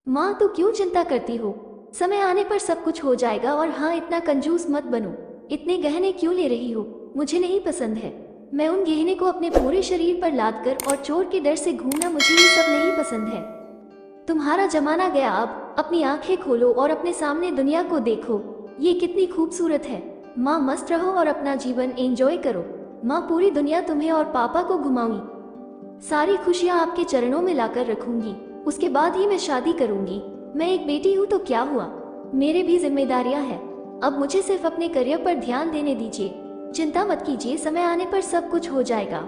माँ तो क्यों चिंता करती हो? समय आने पर सब कुछ हो जाएगा। और हाँ, इतना कंजूस मत बनो। इतने गहने क्यों ले रही हो? मुझे नहीं पसंद है। मैं उन गहने को अपने पूरे शरीर पर लाद कर और चोर के डर से घूमना, मुझे ये सब नहीं पसंद है। तुम्हारा जमाना गया। अब अपनी आंखें खोलो और अपने सामने दुनिया को देखो। ये कितनी खूबसूरत है। माँ, मस्त रहो और अपना जीवन एंजॉय करो। माँ, पूरी दुनिया तुम्हें और पापा को घुमाऊंगी। सारी खुशियाँ आपके चरणों में लाकर रखूंगी। उसके बाद ही मैं शादी करूंगी। मैं एक बेटी हूँ तो क्या हुआ, मेरे भी जिम्मेदारियां हैं। अब मुझे सिर्फ अपने करियर पर ध्यान देने दीजिए। चिंता मत कीजिए, समय आने पर सब कुछ हो जाएगा।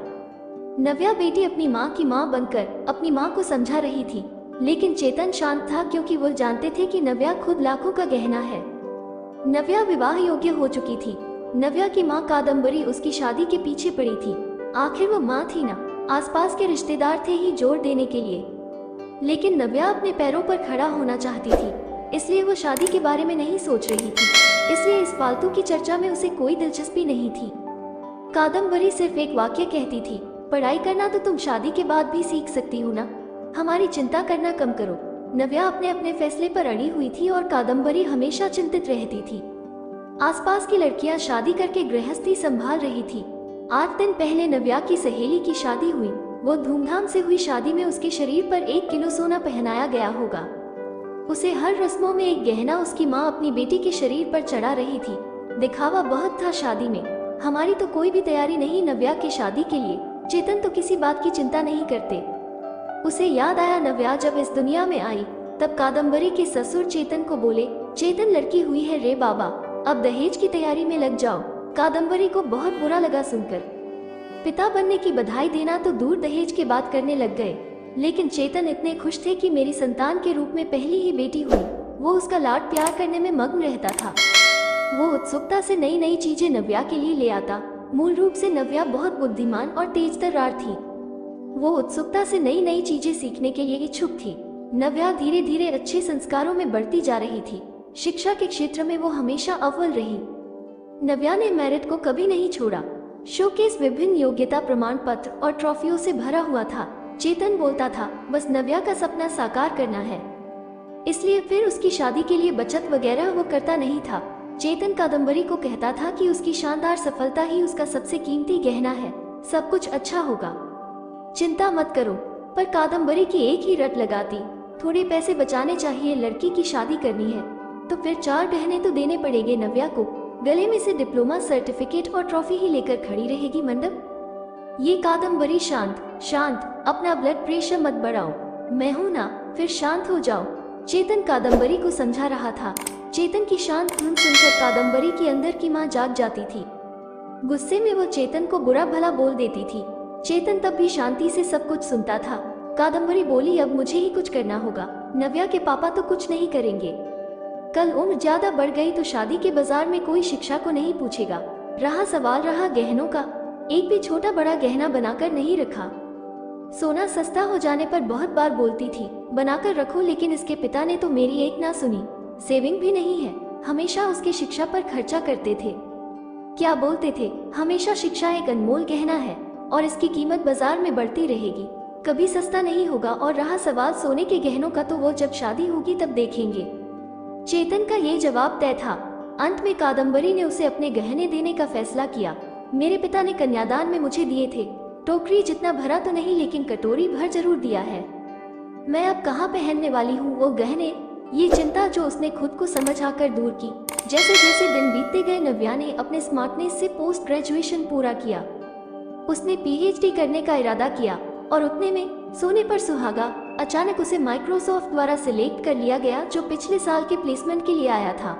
नव्या बेटी अपनी माँ की माँ बनकर अपनी माँ को समझा रही थी, लेकिन चेतन शांत था क्योंकि वो जानते थे कि नव्या खुद लाखों का गहना है। नव्या विवाह योग्य हो चुकी थी। नव्या की माँ कादम्बरी उसकी शादी के पीछे पड़ी थी। आखिर वो माँ थी ना, आसपास के रिश्तेदार थे ही जोर देने के लिए। लेकिन नव्या अपने पैरों पर खड़ा होना चाहती थी, इसलिए वो शादी के बारे में नहीं सोच रही थी। इसलिए इस फालतू की चर्चा में उसे कोई दिलचस्पी नहीं थी। कादम्बरी सिर्फ एक वाक्य कहती थी, पढ़ाई करना तो तुम शादी के बाद भी सीख सकती हो ना। हमारी चिंता करना कम करो। नव्या अपने अपने फैसले पर अड़ी हुई थी और कादम्बरी हमेशा चिंतित रहती थी। आसपास की लड़कियां शादी करके गृहस्थी संभाल रही थी। 8 दिन पहले नव्या की सहेली की शादी हुई। वो धूमधाम से हुई शादी में उसके शरीर पर 1 किलो सोना पहनाया गया होगा। उसे हर रस्मों में एक गहना उसकी माँ अपनी बेटी के शरीर पर चढ़ा रही थी। दिखावा बहुत था शादी में। हमारी तो कोई भी तैयारी नहीं नव्या की शादी के लिए। चेतन तो किसी बात की चिंता नहीं करते। उसे याद आया, नव्या जब इस दुनिया में आई तब कादम्बरी के ससुर चेतन को बोले, चेतन लड़की हुई है रे बाबा, अब दहेज की तैयारी में लग जाओ। कादम्बरी को बहुत बुरा लगा सुनकर। पिता बनने की बधाई देना तो दूर, दहेज की बात करने लग गए। लेकिन चेतन इतने खुश थे कि मेरी संतान के रूप में पहली ही बेटी हुई। वो उसका लाड प्यार करने में मग्न रहता था। वो उत्सुकता से नई नई चीजें नव्या के लिए ले आता। मूल रूप से नव्या बहुत बुद्धिमान और तेजतर्रार थी। वो उत्सुकता से नई नई चीजें सीखने के लिए इच्छुक थी। नव्या धीरे धीरे अच्छे संस्कारों में बढ़ती जा रही थी। शिक्षा के क्षेत्र में वो हमेशा अव्वल रही। नव्या ने मेरिट को कभी नहीं छोड़ा। शोकेस विभिन्न योग्यता प्रमाण पत्र और ट्रॉफियों से भरा हुआ था। चेतन बोलता था, बस नव्या का सपना साकार करना है। इसलिए फिर उसकी शादी के लिए बचत वगैरह वो करता नहीं था। चेतन कादम्बरी को कहता था कि उसकी शानदार सफलता ही उसका सबसे कीमती गहना है। सब कुछ अच्छा होगा, चिंता मत करो। पर कादम्बरी की एक ही रट लगाती, थोड़े पैसे बचाने चाहिए, लड़की की शादी करनी है तो फिर 4 गहने तो देने पड़ेंगे नव्या को। गले में से डिप्लोमा सर्टिफिकेट और ट्रॉफी ही लेकर खड़ी रहेगी मंडप। ये कादम्बरी, शांत शांत, अपना ब्लड प्रेशर मत बढ़ाओ, मैं हूं ना, फिर शांत हो जाओ। चेतन कादम्बरी को समझा रहा था। चेतन की शांत धुन सुनकर कादम्बरी की अंदर की माँ जाग जाती थी। गुस्से में वो चेतन को बुरा भला बोल देती थी। चेतन तब भी शांति से सब कुछ सुनता था। कादम्बरी बोली, अब मुझे ही कुछ करना होगा। नव्या के पापा तो कुछ नहीं करेंगे। कल उम्र ज्यादा बढ़ गई तो शादी के बाजार में कोई शिक्षा को नहीं पूछेगा। रहा सवाल रहा गहनों का, एक भी छोटा बड़ा गहना बनाकर नहीं रखा। सोना सस्ता हो जाने पर बहुत बार बोलती थी, बनाकर रखो, लेकिन इसके पिता ने तो मेरी एक ना सुनी। सेविंग भी नहीं है, हमेशा उसके शिक्षा पर खर्चा करते थे। क्या बोलते थे, हमेशा शिक्षा एक अनमोल गहना है और इसकी कीमत बाजार में बढ़ती रहेगी, कभी सस्ता नहीं होगा। और रहा सवाल सोने के गहनों का, तो वो जब शादी होगी तब देखेंगे। चेतन का ये जवाब तय था। अंत में कादम्बरी ने उसे अपने गहने देने का फैसला किया। मेरे पिता ने कन्यादान में मुझे दिए थे। टोकरी जितना भरा तो नहीं, लेकिन कटोरी भर जरूर दिया है। मैं अब कहाँ पहनने वाली हूँ वो गहने? ये चिंता जो उसने खुद को समझ आकर दूर की। जैसे जैसे दिन बीतते गए नव्या ने अपने स्मार्टनेस से पोस्ट ग्रेजुएशन पूरा किया। उसने पीएचडी करने का इरादा किया और उतने में सोने पर सुहागा, अचानक उसे माइक्रोसॉफ्ट द्वारा सिलेक्ट कर लिया गया, जो पिछले साल के प्लेसमेंट के लिए आया था।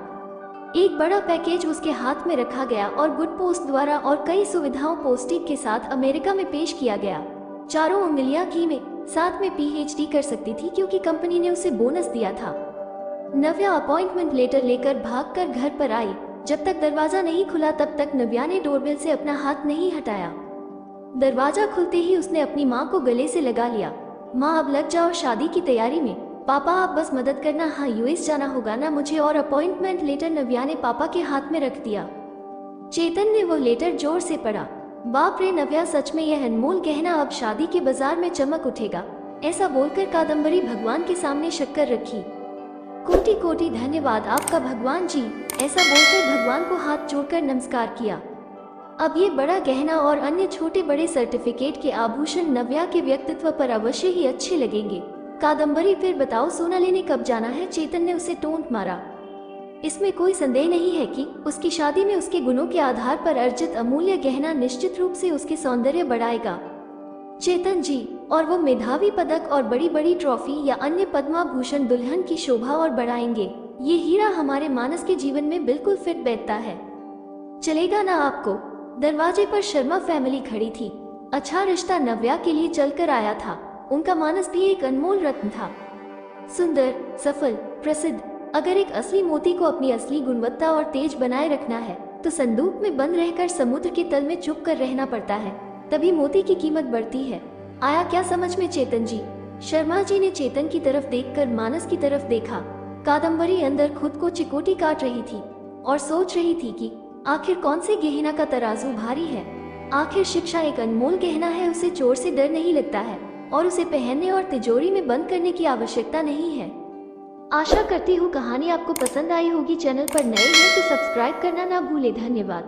एक बड़ा पैकेज उसके हाथ में रखा गया और गुड पोस्ट द्वारा और कई सुविधाओं पोस्टिंग के साथ अमेरिका में पेश किया गया। चारों उंगलियां घी में, साथ में पीएचडी कर सकती थी क्योंकि कंपनी ने उसे बोनस दिया था। नव्या अपॉइंटमेंट लेटर लेकर भागकर घर पर आई। जब तक दरवाजा नहीं खुला तब तक नव्या ने डोरबेल से अपना हाथ नहीं हटाया। दरवाजा खुलते ही उसने अपनी माँ को गले से लगा लिया। माँ, अब लग जाओ शादी की तैयारी में। पापा, आप बस मदद करना। हाँ, यूएस जाना होगा ना मुझे। और अपॉइंटमेंट लेटर नव्या ने पापा के हाथ में रख दिया। चेतन ने वो लेटर जोर से पढ़ा। बाप रे नव्या, सच में यह अनमोल गहना अब शादी के बाजार में चमक उठेगा। ऐसा बोलकर कादम्बरी भगवान के सामने शक्कर रखी। कोटि कोटि धन्यवाद आपका भगवान जी, ऐसा बोलकर भगवान को हाथ जोड़कर नमस्कार किया। अब ये बड़ा गहना और अन्य छोटे बड़े सर्टिफिकेट के आभूषण नव्या के व्यक्तित्व पर अवश्य ही अच्छे लगेंगे। कादम्बरी फिर बताओ सोना लेने कब जाना है? चेतन ने उसे टोंट मारा। इसमें कोई संदेह नहीं है कि उसकी शादी में उसके गुणों के आधार पर अर्जित अमूल्य गहना निश्चित रूप से उसके सौंदर्य बढ़ाएगा चेतन जी, और वो मेधावी पदक और बड़ी बड़ी ट्रॉफी या अन्य पद्माभूषण दुल्हन की शोभा और बढ़ाएंगे। ये हीरा हमारे मानस के जीवन में बिल्कुल फिट बैठता है। चलेगा ना आपको? दरवाजे पर शर्मा फैमिली खड़ी थी। अच्छा रिश्ता नव्या के लिए चलकर आया था। उनका मानस भी एक अनमोल रत्न था, सुंदर, सफल, प्रसिद्ध। अगर एक असली मोती को अपनी असली गुणवत्ता और तेज बनाए रखना है तो संदूक में बंद रहकर समुद्र के तल में चुप कर रहना पड़ता है, तभी मोती की कीमत बढ़ती है। आया क्या समझ में चेतन जी? शर्मा जी ने चेतन की तरफ देखकर मानस की तरफ देखा। कादम्बरी अंदर खुद को चिकोटी काट रही थी और सोच रही थी कि आखिर कौन से गहना का तराजू भारी है। आखिर शिक्षा एक अनमोल गहना है, उसे चोर से डर नहीं लगता है और उसे पहनने और तिजोरी में बंद करने की आवश्यकता नहीं है। आशा करती हूँ कहानी आपको पसंद आई होगी। चैनल पर नए हैं तो सब्सक्राइब करना ना भूले। धन्यवाद।